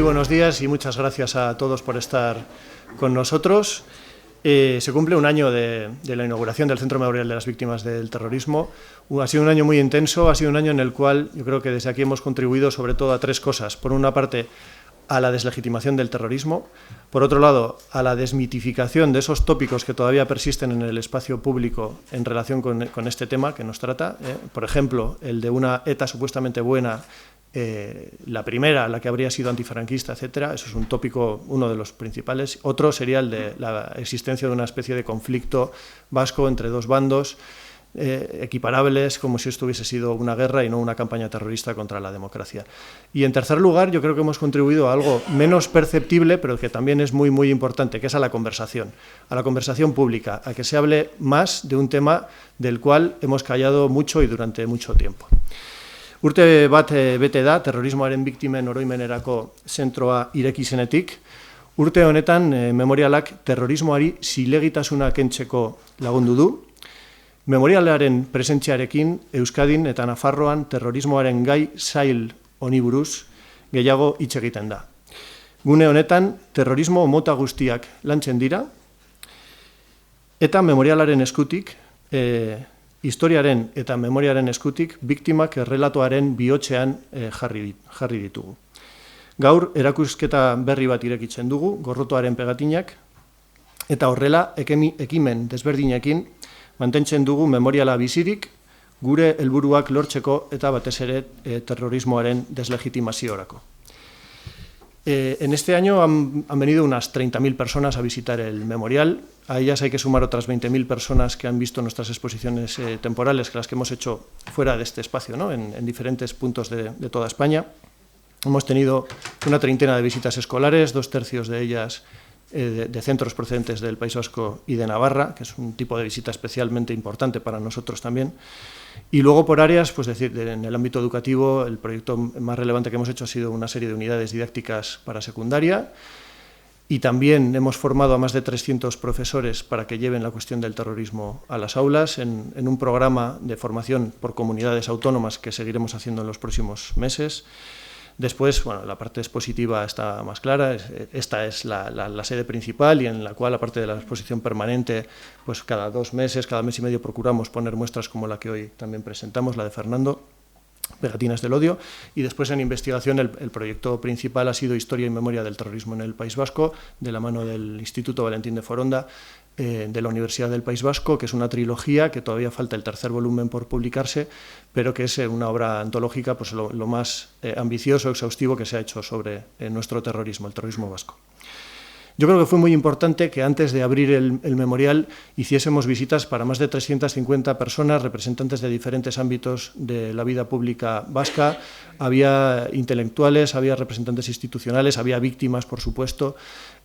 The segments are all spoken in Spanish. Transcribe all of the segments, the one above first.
Muy buenos días y muchas gracias a todos por estar con nosotros. Se cumple un año de la inauguración del Centro Memorial de las Víctimas del Terrorismo. Ha sido un año muy intenso, ha sido un año en el cual yo creo que desde aquí hemos contribuido sobre todo a tres cosas. Por una parte, a la deslegitimación del terrorismo, por otro lado, a la desmitificación de esos tópicos que todavía persisten en el espacio público en relación con este tema que nos trata. Por ejemplo, el de una ETA supuestamente buena, la primera, la que habría sido antifranquista, etcétera. Eso es un tópico, uno de los principales. Otro sería el de la existencia de una especie de conflicto vasco entre dos bandos, equiparables, como si esto hubiese sido una guerra y no una campaña terrorista contra la democracia. Y en tercer lugar, yo creo que hemos contribuido a algo menos perceptible, pero que también es muy, muy importante, que es a la conversación pública, a que se hable más de un tema del cual hemos callado mucho y durante mucho tiempo. Urte bat bete da, terrorismoaren biktimen oroimenerako zentroa ireki zenetik. Urte honetan, memorialak terrorismoari zilegitasuna kentzeko lagundu du. Memorialaren presentziarekin Euskadin eta Nafarroan terrorismoaren gai zail honi buruz gehiago hitz egiten da. Gune honetan, terrorismo mota guztiak lantzen dira, eta memorialaren eskutik, historiaren eta memoriaren eskutik, biktimak errelatoaren bihotzean jarri ditugu. Gaur, erakusketa berri bat irekitzen dugu, gorrotoaren pegatinak, eta horrela, ekimen desberdinekin, mantentzen dugu memoriala bizirik, gure helburuak lortzeko eta batez ere terrorismoaren deslegitimaziorako. En este año han venido unas 30.000 personas a visitar el memorial. A ellas hay que sumar otras 20.000 personas que han visto nuestras exposiciones temporales, que las que hemos hecho fuera de este espacio, ¿no? en diferentes puntos de toda España. Hemos tenido una treintena de visitas escolares, 2/3 de ellas de centros procedentes del País Vasco y de Navarra, que es un tipo de visita especialmente importante para nosotros también. Y luego por áreas, pues decir, en el ámbito educativo, el proyecto más relevante que hemos hecho ha sido una serie de unidades didácticas para secundaria, y también hemos formado a más de 300 profesores para que lleven la cuestión del terrorismo a las aulas en un programa de formación por comunidades autónomas que seguiremos haciendo en los próximos meses. Después, bueno, la parte expositiva está más clara. Esta es la sede principal y en la cual, aparte de la exposición permanente, pues cada 2 meses, cada mes y medio procuramos poner muestras como la que hoy también presentamos, la de Fernando, Pegatinas del odio. Y después en investigación el proyecto principal ha sido Historia y Memoria del Terrorismo en el País Vasco, de la mano del Instituto Valentín de Foronda, de la Universidad del País Vasco, que es una trilogía que todavía falta el tercer volumen por publicarse, pero que es una obra antológica, pues lo más ambicioso, exhaustivo que se ha hecho sobre nuestro terrorismo, el terrorismo vasco. Yo creo que fue muy importante que antes de abrir el memorial hiciésemos visitas para más de 350 personas, representantes de diferentes ámbitos de la vida pública vasca. Había intelectuales, había representantes institucionales, había víctimas, por supuesto,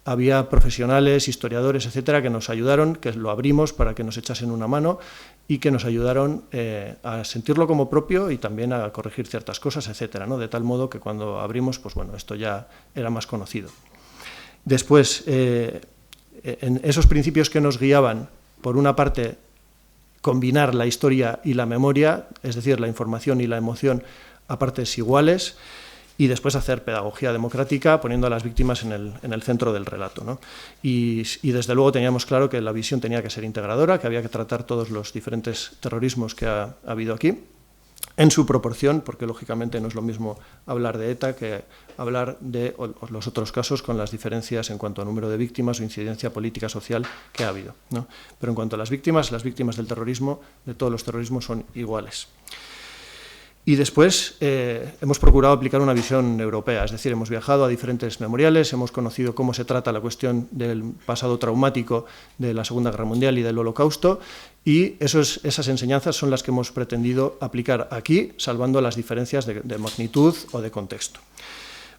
había profesionales, historiadores, etcétera, que nos ayudaron, que lo abrimos para que nos echasen una mano y que nos ayudaron a sentirlo como propio y también a corregir ciertas cosas, etcétera, ¿no? De tal modo que cuando abrimos, pues bueno, esto ya era más conocido. Después, en esos principios que nos guiaban, por una parte, combinar la historia y la memoria, es decir, la información y la emoción a partes iguales, y después hacer pedagogía democrática poniendo a las víctimas en el centro del relato, ¿no? Y desde luego teníamos claro que la visión tenía que ser integradora, que había que tratar todos los diferentes terrorismos que ha habido aquí, en su proporción, porque lógicamente no es lo mismo hablar de ETA que hablar de los otros casos con las diferencias en cuanto a número de víctimas o incidencia política social que ha habido, ¿no? Pero en cuanto a las víctimas del terrorismo, de todos los terrorismos, son iguales. Y después hemos procurado aplicar una visión europea, es decir, hemos viajado a diferentes memoriales, hemos conocido cómo se trata la cuestión del pasado traumático de la Segunda Guerra Mundial y del Holocausto, y esas enseñanzas son las que hemos pretendido aplicar aquí, salvando las diferencias de magnitud o de contexto.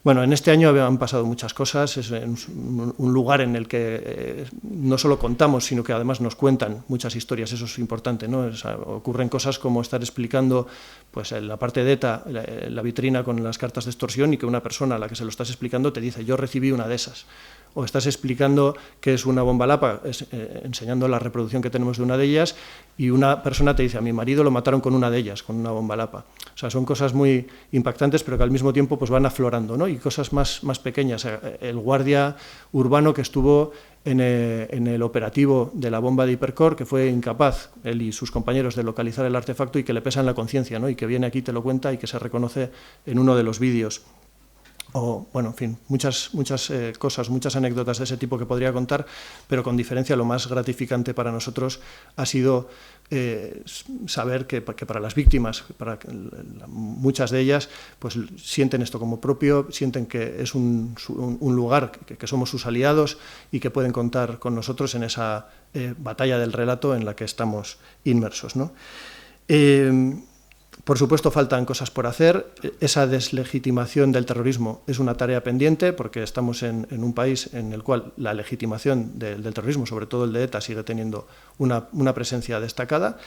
Bueno, en este año han pasado muchas cosas, es un lugar en el que no solo contamos, sino que además nos cuentan muchas historias, eso es importante, ¿no? O sea, ocurren cosas como estar explicando, pues en la parte de ETA, la vitrina con las cartas de extorsión, y que una persona a la que se lo estás explicando te dice, yo recibí una de esas. O estás explicando qué es una bomba lapa, enseñando la reproducción que tenemos de una de ellas, y una persona te dice, a mi marido lo mataron con una de ellas, con una bomba lapa. O sea, son cosas muy impactantes, pero que al mismo tiempo pues van aflorando, ¿no? Y cosas más pequeñas. El guardia urbano que estuvo en el operativo de la bomba de Hipercor, que fue incapaz, él y sus compañeros, de localizar el artefacto y que le pesa en la conciencia, ¿no? Y que viene aquí, te lo cuenta y que se reconoce en uno de los vídeos. O, bueno, en fin, muchas cosas, muchas anécdotas de ese tipo que podría contar, pero con diferencia lo más gratificante para nosotros ha sido saber que para las víctimas, muchas de ellas, pues sienten esto como propio, sienten que es un lugar, que somos sus aliados y que pueden contar con nosotros en esa batalla del relato en la que estamos inmersos, ¿no? Por supuesto, faltan cosas por hacer. Esa deslegitimación del terrorismo es una tarea pendiente porque estamos en un país en el cual la legitimación del terrorismo, sobre todo el de ETA, sigue teniendo una presencia destacada,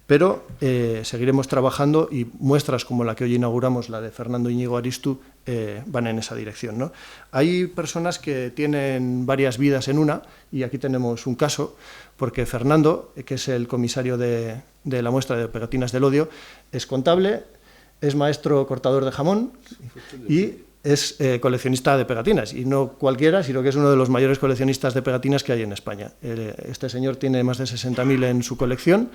pero seguiremos trabajando y muestras como la que hoy inauguramos, la de Fernando Íñigo Aristu, van en esa dirección, ¿no? Hay personas que tienen varias vidas en una y aquí tenemos un caso, porque Fernando, que es el comisario de la muestra de pegatinas del odio, es contable, es maestro cortador de jamón y es coleccionista de pegatinas, y no cualquiera, sino que es uno de los mayores coleccionistas de pegatinas que hay en España. Este señor tiene más de 60.000 en su colección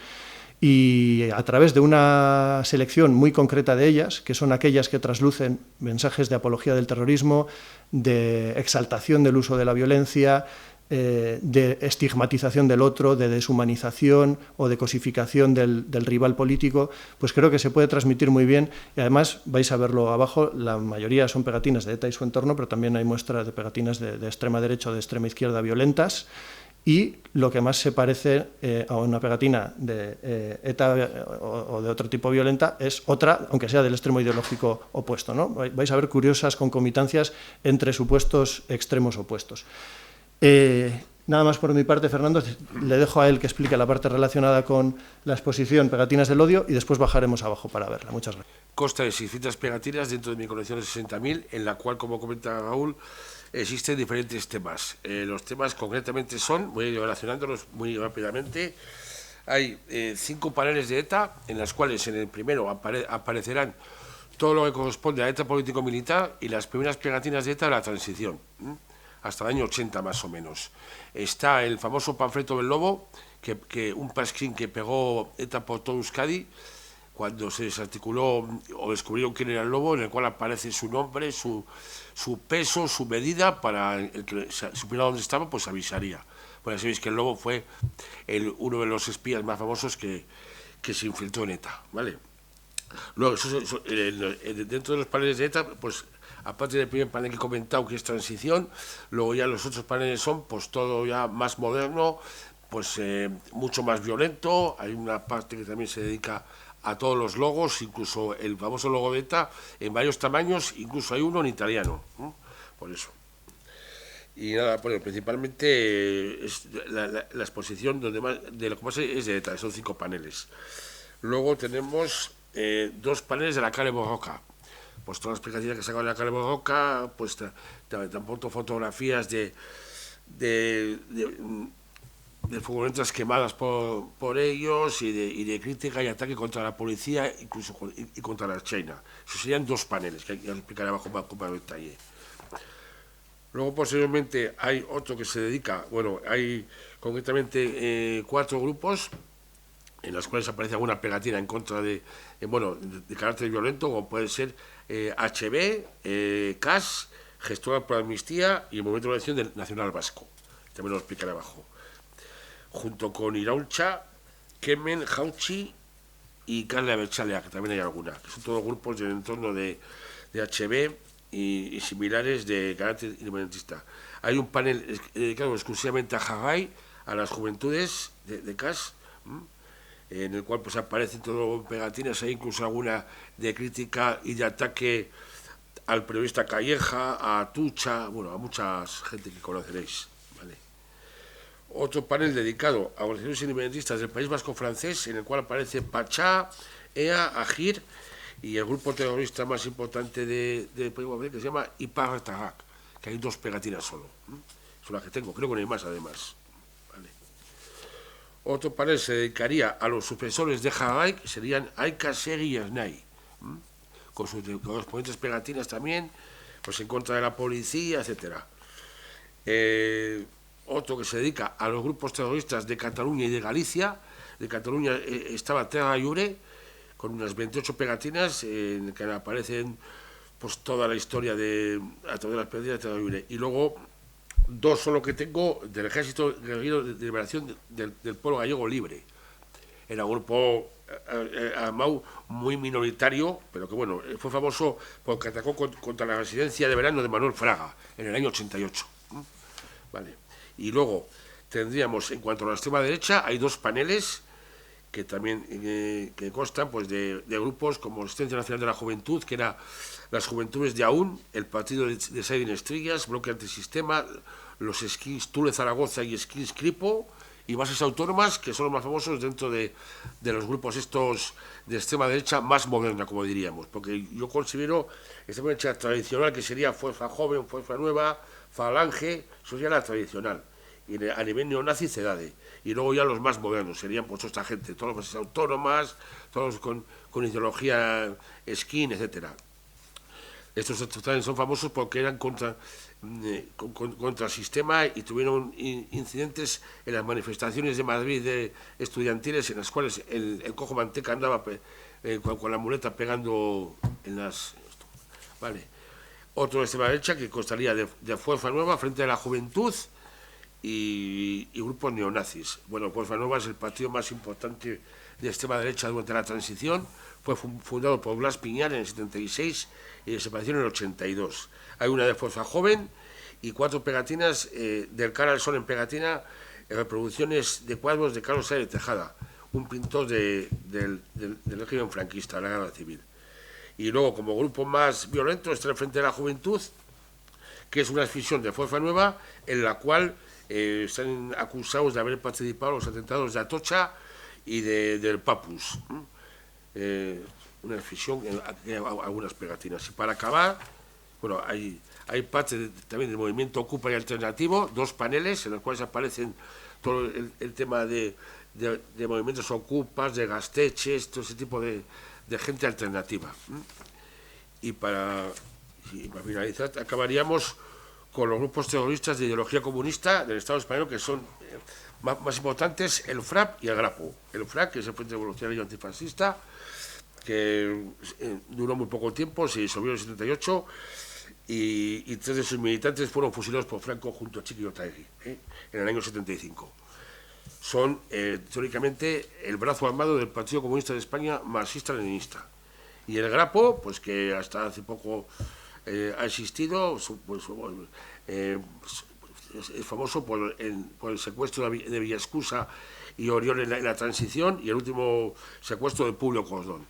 y a través de una selección muy concreta de ellas, que son aquellas que traslucen mensajes de apología del terrorismo, de exaltación del uso de la violencia, de estigmatización del otro, de deshumanización o de cosificación del rival político, pues creo que se puede transmitir muy bien y además vais a verlo abajo, la mayoría son pegatinas de ETA y su entorno, pero también hay muestras de pegatinas de extrema derecha o de extrema izquierda violentas. Y lo que más se parece a una pegatina de ETA o de otro tipo violenta es otra, aunque sea del extremo ideológico opuesto, ¿no? Vais a ver curiosas concomitancias entre supuestos extremos opuestos. Nada más por mi parte, Fernando, le dejo a él que explique la parte relacionada con la exposición Pegatinas del Odio y después bajaremos abajo para verla. Muchas gracias. Consta de 600 pegatinas dentro de mi colección de 60.000, en la cual, como comenta Raúl, existen diferentes temas. Los temas concretamente son, voy a ir relacionándolos muy rápidamente, hay 5 paneles de ETA, en las cuales en el primero aparecerán todo lo que corresponde a ETA político-militar y las primeras pegatinas de ETA de la transición, hasta el año 80 más o menos. Está el famoso panfleto del Lobo, un pasquín que pegó ETA por todo Euskadi, cuando se desarticuló o descubrieron quién era el Lobo, en el cual aparece su nombre, su peso, su medida, para el que supiera dónde estaba, pues avisaría. Bueno, sabéis que el Lobo fue uno de los espías más famosos que se infiltró en ETA, ¿vale? Luego, dentro de los paneles de ETA, pues aparte del primer panel que he comentado, que es transición, luego ya los otros paneles son pues todo ya más moderno, pues mucho más violento. Hay una parte que también se dedica a todos los logos, incluso el famoso logo de ETA en varios tamaños, incluso hay uno en italiano, por eso. Y nada, bueno, principalmente es la exposición donde más, de lo que más es de ETA, son 5 paneles. Luego tenemos 2 paneles de la Cale Borroca. Pues todas las pegatinas que sacan de la Cale Borroca, pues tampoco fotografías de furgonetas quemadas por ellos y de crítica y ataque contra la policía, incluso y contra la China. Esos serían 2 paneles que explicaré abajo con más detalle. Luego, posteriormente, hay otro que se dedica, bueno, hay concretamente 4 grupos en los cuales aparece alguna pegatina en contra de carácter violento, como puede ser HB, CAS, Gestora por Amnistía y el Movimiento de Liberación del Nacional Vasco. También lo explicaré abajo. Junto con Iraultza, Kemen, Jauchi y Carla Berchalea, que también hay alguna, que son todos grupos del entorno de HB y similares de carácter independentista. Hay un panel dedicado exclusivamente a Haggai, a las juventudes de CAS, en el cual pues aparecen todo pegatinas, hay incluso alguna de crítica y de ataque al periodista Calleja, a Tucha, bueno, a mucha gente que conoceréis, ¿vale? Otro panel dedicado a organizaciones independentistas del País Vasco francés, en el cual aparece Pachá, EA, Agir y el grupo terrorista más importante del País Vasco, que se llama Ipar Tarrak, que hay 2 pegatinas solo. Son las que tengo, creo que no hay más además. ¿Vale? Otro panel se dedicaría a los supresores de Haggai, que serían Aika, Seri y Ernai. con sus correspondientes pegatinas también, pues en contra de la policía, etcétera. Otro que se dedica a los grupos terroristas de Cataluña y de Galicia. De Cataluña estaba Terra Lliure, con unas 28 pegatinas en que aparecen pues toda la historia a través de las pegatinas de Terra Lliure. Y luego dos son lo que tengo del Ejército Guerrillero de Liberación del Pueblo Gallego Libre. Era un grupo armado muy minoritario, pero que bueno, fue famoso porque atacó contra la residencia de verano de Manuel Fraga en el año 88. Vale. Y luego tendríamos, en cuanto a la extrema derecha, hay dos paneles que también que constan pues de grupos como el Centro Nacional de la Juventud, que era las Juventudes de AUN, el Partido de Saidin Estrillas, Bloque Antisistema, los Skins Tule Zaragoza y Skins Cripo, y bases autónomas, que son los más famosos dentro de los grupos estos de extrema derecha más moderna, como diríamos, porque yo considero extrema derecha tradicional, que sería Fuerza Joven, Fuerza Nueva, Falange, eso sería la tradicional, y a nivel neonazi CEDADE, y luego ya los más modernos serían pues esta gente, todos los bases autónomas, todos con ideología skin, etcétera. Estos también son famosos porque eran contra el sistema y tuvieron incidentes en las manifestaciones de Madrid estudiantiles, en las cuales el cojo manteca andaba con la muleta pegando en las... Vale. Otro de extrema derecha que constaría de Fuerza Nueva frente a la Juventud y grupos neonazis. Bueno, Fuerza Nueva es el partido más importante de extrema derecha durante la transición. Fue fundado por Blas Piñar en el 76 y desapareció en el 82. Hay una de Fuerza Joven y 4 pegatinas del Cara al Sol en pegatina, reproducciones de cuadros de Carlos Sáenz de Tejada, un pintor del régimen franquista, de la Guerra Civil. Y luego, como grupo más violento, está el Frente de la Juventud, que es una escisión de Fuerza Nueva, en la cual están acusados de haber participado en los atentados de Atocha y del Papus. Una escisión en algunas pegatinas. Y para acabar, bueno, hay parte también del movimiento Ocupa y Alternativo, 2 paneles en los cuales aparecen todo el tema de movimientos ocupas, de gasteches, todo ese tipo de gente alternativa. Y para finalizar, acabaríamos con los grupos terroristas de ideología comunista del Estado español, que son más importantes, el FRAP y el GRAPO. El FRAP, que es el Frente Revolucionario Antifascista, que duró muy poco tiempo, se disolvió en el 78, y 3 de sus militantes fueron fusilados por Franco junto a Chiqui Otaegui, en el año 75. Son, teóricamente, el brazo armado del Partido Comunista de España marxista-leninista. Y el GRAPO, pues que hasta hace poco ha existido, pues, es famoso por el secuestro de Villascusa y Oriol en la transición, y el último secuestro de Publio Cordón.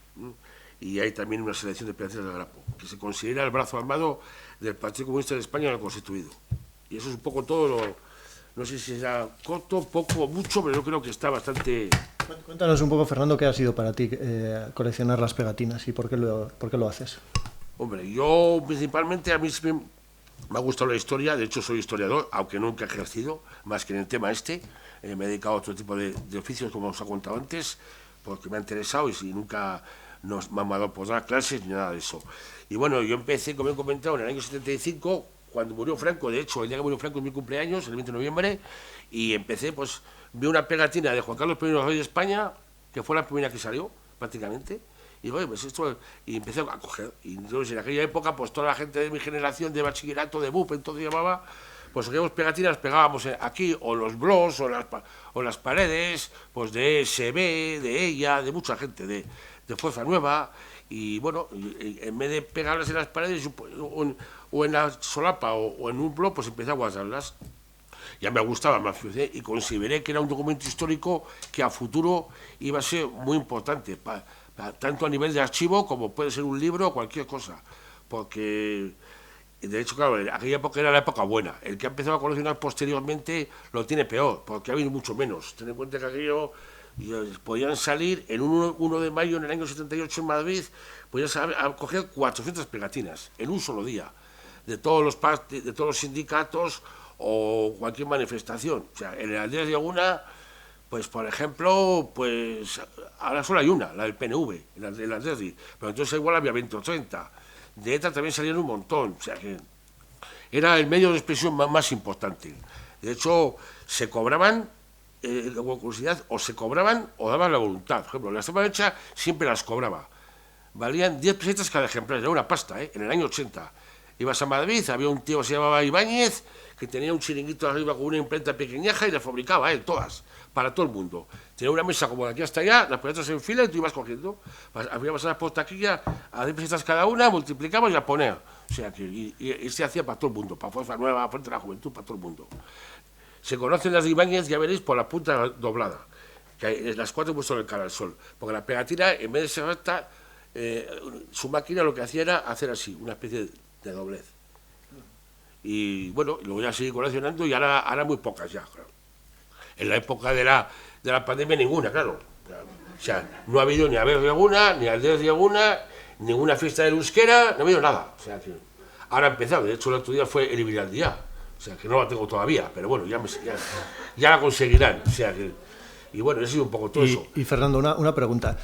Y hay también una selección de pegatinas del GRAPO, que se considera el brazo armado del Partido Comunista de España en el constituido. Y eso es un poco todo no sé si será corto, poco o mucho, pero yo creo que está bastante... Cuéntanos un poco, Fernando, qué ha sido para ti coleccionar las pegatinas y por qué lo haces. Hombre, yo principalmente, a mí me ha gustado la historia, de hecho soy historiador, aunque nunca he ejercido, más que en el tema este. Me he dedicado a otro tipo de oficios, como os he contado antes, porque me ha interesado y si nunca me han mandado por dar clases ni nada de eso. Y bueno, yo empecé, como he comentado, en el año 75, cuando murió Franco. De hecho, el día que murió Franco es mi cumpleaños, el 20 de noviembre, y empecé, pues, vi una pegatina de Juan Carlos I, rey de España, que fue la primera que salió, prácticamente, y bueno, pues esto, y empecé a coger. Y entonces, en aquella época, pues toda la gente de mi generación, de bachillerato, de BUP, entonces llamaba, pues cogíamos pegatinas, pegábamos aquí, o los blogs, o las paredes, pues de SB, de ella, de mucha gente, de Fuerza Nueva, y bueno, en vez de pegarlas en las paredes o en la solapa o en un blog, pues empecé a guardarlas. Ya me gustaba más, y consideré que era un documento histórico que a futuro iba a ser muy importante, tanto a nivel de archivo como puede ser un libro o cualquier cosa, porque de hecho, claro, aquella época era la época buena. El que ha empezado a coleccionar posteriormente lo tiene peor, porque ha habido mucho menos. Ten en cuenta que aquello podían salir en 1 de mayo en el año 78 en Madrid, podían coger 400 pegatinas en un solo día, de todos los sindicatos o cualquier manifestación. O sea, en el Aldeas de Laguna, Pues, por ejemplo, pues ahora solo hay una, la del PNV, la de las DERDI, pero entonces igual había 20 o 30. De ETA también salían un montón, o sea que era el medio de expresión más importante. De hecho, se cobraban, con curiosidad, o se cobraban o daban la voluntad. Por ejemplo, la extrema derecha siempre las cobraba. Valían 10 pesetas cada ejemplar, era una pasta, en el año 80. Ibas a Madrid, había un tío que se llamaba Ibáñez, que tenía un chiringuito arriba con una imprenta pequeñaja y las fabricaba él, todas, para todo el mundo. Tenía una mesa como de aquí hasta allá, las pesetas en fila y tú ibas cogiendo. Había pasadas por taquilla a 10 pesetas cada una, multiplicabas y a poner. O sea, y se hacía para todo el mundo, para Fuerza Nueva, Frente de la Juventud, para todo el mundo. Se conocen las de Ibáñez, ya veréis, por la punta doblada, que hay, las 4 puestos en el cara al sol, porque la pegatina, en vez de ser recta, su máquina lo que hacía era hacer así, una especie de doblez. Y bueno, luego ya seguí coleccionando y ahora muy pocas ya, claro. En la época de la pandemia ninguna, claro. O sea, no ha habido ni a ver alguna, ni al de alguna, ninguna fiesta de euskera, no ha habido nada. O sea, que ahora ha empezado, de hecho el otro día fue el Ibiraldía, o sea, que no la tengo todavía, pero bueno, ya la conseguirán, o sea, que... Y bueno, ha sido un poco todo eso. Y Fernando, una pregunta.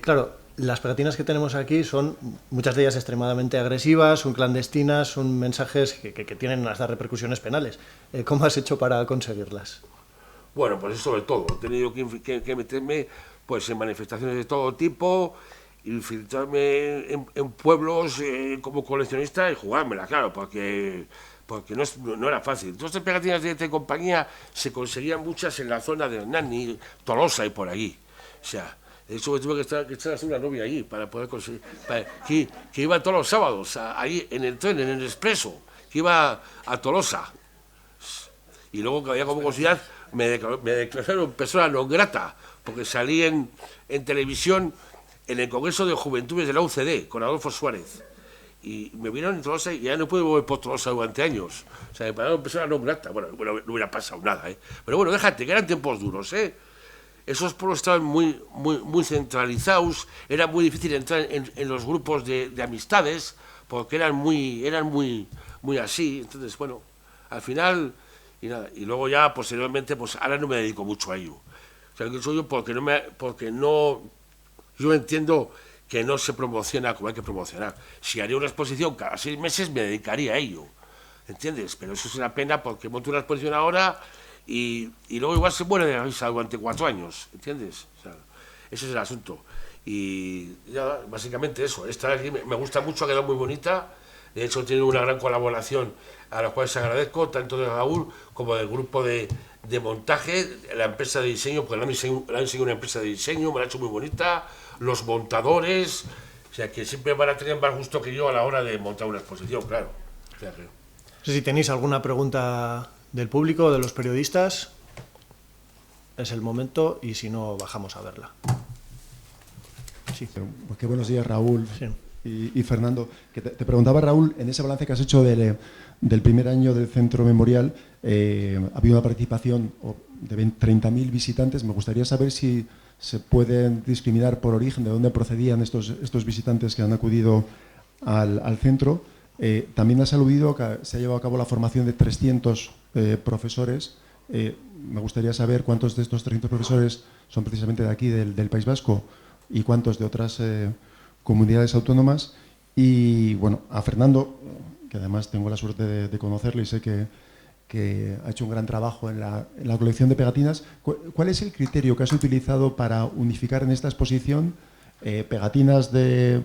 Claro, las pegatinas que tenemos aquí son, muchas de ellas extremadamente agresivas, son clandestinas, son mensajes que tienen hasta repercusiones penales. ¿Cómo has hecho para conseguirlas? Bueno, pues eso sobre todo. He tenido que meterme pues en manifestaciones de todo tipo, infiltrarme en pueblos como coleccionista y jugármela, claro, porque no era fácil. Entonces, pegatinas de compañía se conseguían muchas en la zona de Hernani, Tolosa y por allí. O sea, de hecho tuve que echar una novia allí para poder conseguir, que iba todos los sábados ahí en el tren, en el expreso, que iba a Tolosa. Y luego que había como curiosidad, me declararon persona non grata, porque salí en televisión en el Congreso de Juventudes de la UCD con Adolfo Suárez. Y me vieron en Tolosa y ya no puedo volver por Tolosa durante años. O sea, me pararon persona non grata. Bueno, no hubiera pasado nada, ¿eh? Pero bueno, déjate, que eran tiempos duros, ¿eh? Esos pueblos estaban muy centralizados, era muy difícil entrar en los grupos de amistades, porque eran muy así. Entonces, bueno, al final, y nada. Y luego ya, posteriormente, pues ahora no me dedico mucho a ello. O sea, que soy yo porque yo entiendo que no se promociona como hay que promocionar. Si haría una exposición cada 6 meses, me dedicaría a ello, ¿entiendes? Pero eso es una pena porque monto una exposición ahora y luego igual se muere de la risa durante 4 años, ¿entiendes? O sea, ese es el asunto. Y ya, básicamente eso. Esta de aquí me gusta mucho, ha quedado muy bonita. De hecho, tiene una gran colaboración a la cual se agradezco, tanto de Raúl como del grupo de montaje, la empresa de diseño, porque la han enseñado una empresa de diseño, me la ha hecho muy bonita, los montadores, o sea, que siempre van a tener más gusto que yo a la hora de montar una exposición, claro. O sea, que... No sé si tenéis alguna pregunta del público, de los periodistas. Es el momento y si no, bajamos a verla. Sí. Pues qué buenos días, Raúl. Sí. Y Fernando, que te preguntaba, Raúl, en ese balance que has hecho del primer año del Centro Memorial, ha habido una participación de 30.000 visitantes. Me gustaría saber si se pueden discriminar por origen, de dónde procedían estos visitantes que han acudido al centro. También has aludido que se ha llevado a cabo la formación de 300 profesores. Me gustaría saber cuántos de estos 300 profesores son precisamente de aquí, del País Vasco, y cuántos de otras comunidades autónomas. Y bueno, a Fernando, que además tengo la suerte de conocerle y sé que ha hecho un gran trabajo en la colección de pegatinas. ¿Cuál es el criterio que has utilizado para unificar en esta exposición pegatinas de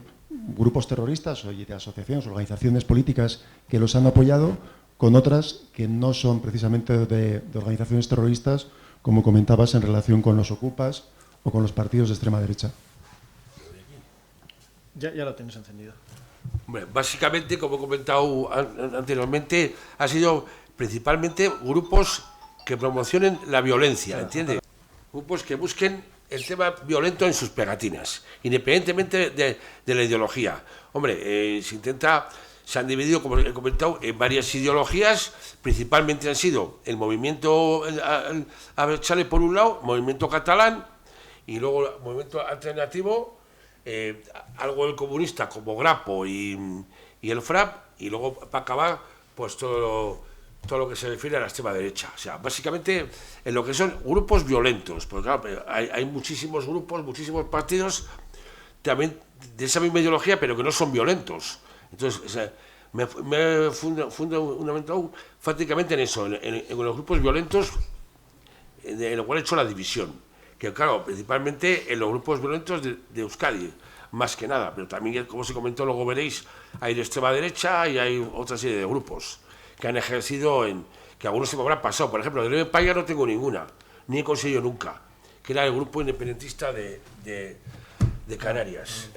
grupos terroristas o de asociaciones, organizaciones políticas que los han apoyado, con otras que no son precisamente de organizaciones terroristas, como comentabas, en relación con los ocupas o con los partidos de extrema derecha? Ya lo tienes encendido. Bueno, básicamente, como he comentado anteriormente, ha sido principalmente grupos que promocionen la violencia, ¿entiendes? Grupos que busquen el tema violento en sus pegatinas, independientemente de la ideología. Hombre, se han dividido, como he comentado, en varias ideologías. Principalmente han sido el movimiento Abertzale por un lado, movimiento catalán, y luego el movimiento alternativo, algo del comunista como Grapo y el FRAP, y luego para acabar pues todo todo lo que se refiere a la extrema derecha. O sea, básicamente en lo que son grupos violentos, porque claro, hay muchísimos grupos, muchísimos partidos también de esa misma ideología, pero que no son violentos. Entonces, o sea, me he fundamentado prácticamente en eso, en los grupos violentos, en lo cual he hecho la división. Que claro, principalmente en los grupos violentos de Euskadi, más que nada, pero también, como se comentó, luego veréis, hay de extrema derecha y hay otra serie de grupos que han ejercido que algunos se me habrán pasado. Por ejemplo, de Leve Paya no tengo ninguna, ni he conseguido nunca, que era el grupo independentista de Canarias,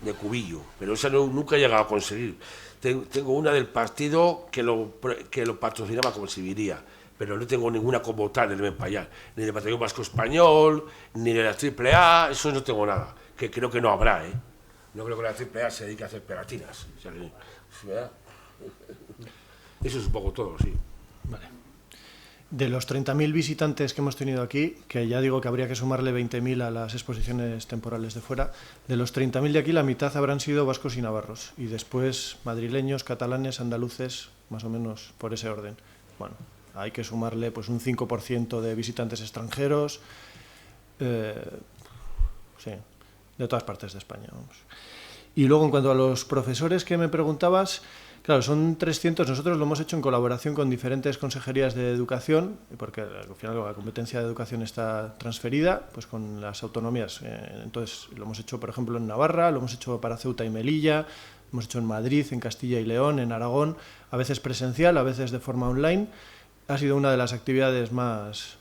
de Cubillo, pero esa nunca he llegado a conseguir. Tengo una del partido que lo patrocinaba como se diría, pero no tengo ninguna como tal del Leve Paya, ni del Batallón Vasco Español, ni de la AAA, eso no tengo nada, que creo que no habrá, ¿eh? No creo que la AAA se dedique a hacer pegatinas, o sea, ¿verdad? Eso es un poco todo, sí. Vale. De los 30.000 visitantes que hemos tenido aquí, que ya digo que habría que sumarle 20.000 a las exposiciones temporales de fuera, de los 30.000 de aquí la mitad habrán sido vascos y navarros, y después madrileños, catalanes, andaluces, más o menos por ese orden. Bueno, hay que sumarle pues un 5% de visitantes extranjeros, sí, de todas partes de España, vamos. Y luego, en cuanto a los profesores que me preguntabas, claro, son 300, nosotros lo hemos hecho en colaboración con diferentes consejerías de educación, porque al final la competencia de educación está transferida, pues con las autonomías. Entonces, lo hemos hecho, por ejemplo, en Navarra, lo hemos hecho para Ceuta y Melilla, lo hemos hecho en Madrid, en Castilla y León, en Aragón, a veces presencial, a veces de forma online. Ha sido una de las actividades más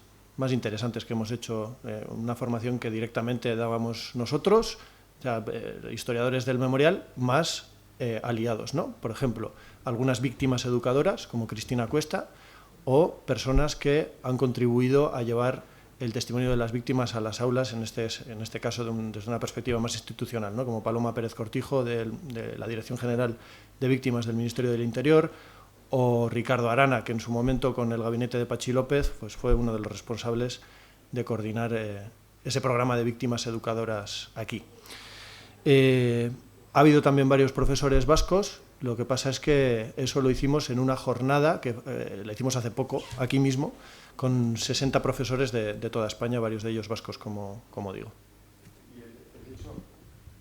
interesantes que hemos hecho, una formación que directamente dábamos nosotros, o sea, historiadores del memorial, más aliados, ¿no? Por ejemplo, algunas víctimas educadoras, como Cristina Cuesta, o personas que han contribuido a llevar el testimonio de las víctimas a las aulas, en este caso desde una perspectiva más institucional, ¿no? Como Paloma Pérez Cortijo, de la Dirección General de Víctimas del Ministerio del Interior, o Ricardo Arana, que en su momento con el gabinete de Pachi López pues fue uno de los responsables de coordinar ese programa de víctimas educadoras aquí. Ha habido también varios profesores vascos, lo que pasa es que eso lo hicimos en una jornada que la hicimos hace poco, aquí mismo, con 60 profesores de toda España, varios de ellos vascos, como digo.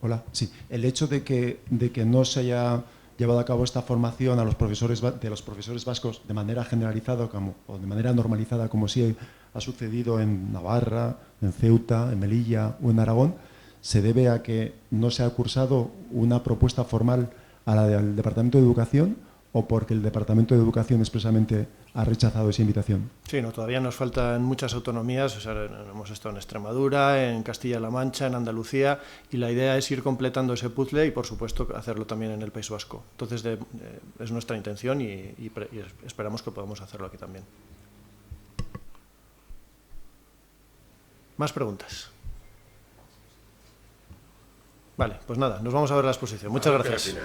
Hola, sí. El hecho de que no se haya llevado a cabo esta formación a los profesores vascos de manera generalizada o de manera normalizada, como sí ha sucedido en Navarra, en Ceuta, en Melilla o en Aragón, se debe a que no se ha cursado una propuesta formal a la del Departamento de Educación, o porque el Departamento de Educación expresamente ha rechazado esa invitación. Sí, no, todavía nos faltan muchas autonomías, o sea, hemos estado en Extremadura, en Castilla-La Mancha, en Andalucía, y la idea es ir completando ese puzzle y, por supuesto, hacerlo también en el País Vasco. Entonces, es nuestra intención y esperamos que podamos hacerlo aquí también. ¿Más preguntas? Vale, pues nada, nos vamos a ver la exposición. Muchas gracias.